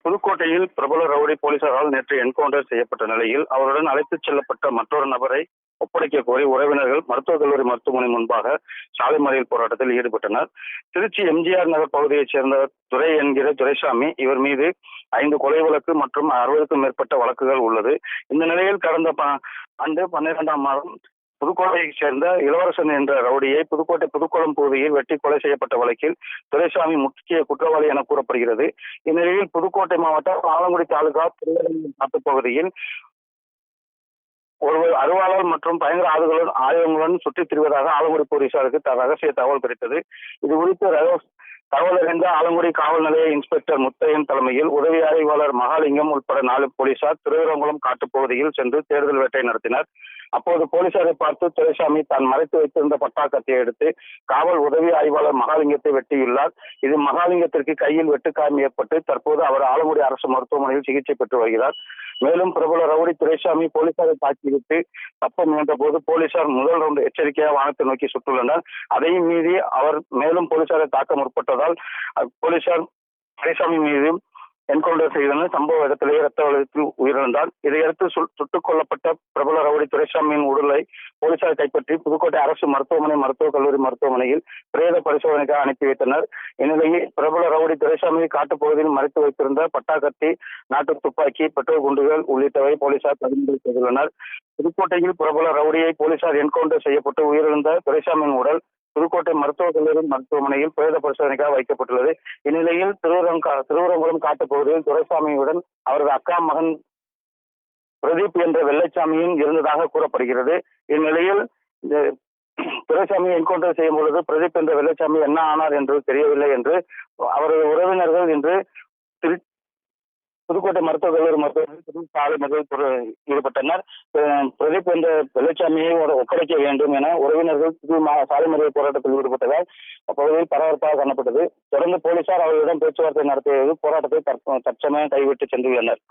புதுக்கோட்டையில் பிரபல ரவுடி போலீசாரால் நேற்று என்கவுண்டர் செய்யப்பட்ட நிலையில் அவருடன் அழைத்துச் செல்லப்பட்ட மற்றொரு நபரை ஒப்படைக்க கோரி உறவினர்கள் மருத்துவக் கல்லூரி மருத்துவமனை முன்பாக சாலை மறியல் போராட்டத்தில் ஈடுபட்டனர். திருச்சி எம்ஜிஆர் நகர் பகுதியைச் சேர்ந்த துரை என்கிற துரைசாமி இவர் மீது 5 கொலை வழக்கு மற்றும் 60க்கும் மேற்பட்ட வழக்குகள் உள்ளது. இந்த நிலையில் கடந்த ஆண்டு 12ஆம் மாதம் புதுக்கோட்டையைச் சேர்ந்த இளவரசன் என்ற ரவுடியை புதுக்கோட்டை புதுக்குளம் பகுதியில் வெட்டி கொலை செய்யப்பட்ட வழக்கில் துரைசாமி முக்கிய குற்றவாளி என கூறப்படுகிறது. இந்நிலையில் புதுக்கோட்டை மாவட்டம் ஆலங்குடி தாலுகா திருவரங்கம் பகுதியில் ஒருவர் அருவாளர் மற்றும் பயங்கர ஆயுதங்களுடன் சுற்றித் திரிவதாக ஆலங்குடி போலீசாருக்கு ரகசிய தகவல் கிடைத்தது. இது குறித்து தகவல் அறிந்த ஆலங்குடி காவல் நிலைய இன்ஸ்பெக்டர் முத்தையன் தலைமையில் உதவி ஆய்வாளர் மகாலிங்கம் உட்பட 4 போலீசார் திருவரங்குளம் காட்டுப்பகுதியில் சென்று தேடுதல் வேட்டை நடத்தினர். அப்போது போலீசாரை பார்த்து துரைசாமி தான் மறைத்து வைத்திருந்த பட்டா கத்தியை எடுத்து காவல் உதவி ஆய்வாளர் மகாலிங்கத்தை வெட்டியுள்ளார். இது மகாலிங்கத்திற்கு கையில் வெட்டுக்காயம் ஏற்பட்டு தற்போது அவர் ஆலங்குடி அரசு மருத்துவமனையில் சிகிச்சை பெற்று வருகிறார். மேலும் பிரபல ரவுடி துரைசாமி போலீசாரை தாக்கிவிட்டு தப்ப முயன்ற போது போலீசார் முதல் ரவுண்டு எச்சரிக்கையாக வானத்தை நோக்கி சுட்டுள்ளனர். அதையும் மீறி அவர் மேலும் போலீசாரை தாக்க முற்பட்டதால் போலீசார் துரைசாமி மீது என்கவுண்டர் செய்தனர். சம்பவ இடத்திலேயே ரத்த வெள்ளத்தில் உயிரிழந்தார். இதையடுத்து சுட்டுக் கொல்லப்பட்ட பிரபல ரவுடி துரைசாமியின் உடலை போலீசார் கைப்பற்றி புதுக்கோட்டை அரசு மருத்துவக் கல்லூரி மருத்துவமனையில் பிரேத பரிசோதனைக்காக அனுப்பி வைத்தனர். இந்நிலையில் பிரபல ரவுடி துரைசாமி காட்டுப்பகுதியில் மறைத்து வைத்திருந்த பட்டா கத்தி, நாட்டு துப்பாக்கி, பெட்ரோல் குண்டுகள் உள்ளிட்டவை போலீசார் பறிமுதல் செய்துள்ளனர். புதுக்கோட்டையில் பிரபல ரவுடியை போலீசார் என்கவுண்டர் செய்யப்பட்டு உயிரிழந்த துரைசாமியின் உடல் புதுக்கோட்டை மருத்துவக் கல்லூரி மருத்துவமனையில் பிரேத பரிசோதனைக்காக வைக்கப்பட்டுள்ளது. இந்நிலையில் திருவரங்குளம் காட்டுப்பகுதியில் துரைசாமியுடன் அவரது அக்கா மகன் பிரதீப் என்ற வெள்ளைச்சாமியும் இருந்ததாக கூறப்படுகிறது. இந்நிலையில் துரைசாமியை என்கவுண்டர் செய்யும் பொழுது பிரதீப் என்ற வெள்ளைச்சாமி என்ன ஆனார் என்று தெரியவில்லை என்று அவரது உறவினர்கள் இன்று புதுக்கோட்டை மருத்துவக் கல்லூரி மருத்துவமனையில் சாலை மறியலில் ஈடுபட்டனர். பிரதீப் என்ற வெள்ளைச்சாமியை ஒப்படைக்க வேண்டும் என உறவினர்கள் சாலை மறியல் போராட்டத்தில் ஈடுபட்டதால் அப்பகுதியில் பரபரப்பாக காணப்பட்டது. தொடர்ந்து போலீசார் அவர்களிடம் பேச்சுவார்த்தை நடத்தியது போராட்டத்தை தற்சமயம் கைவிட்டு சென்றுள்ளனர்.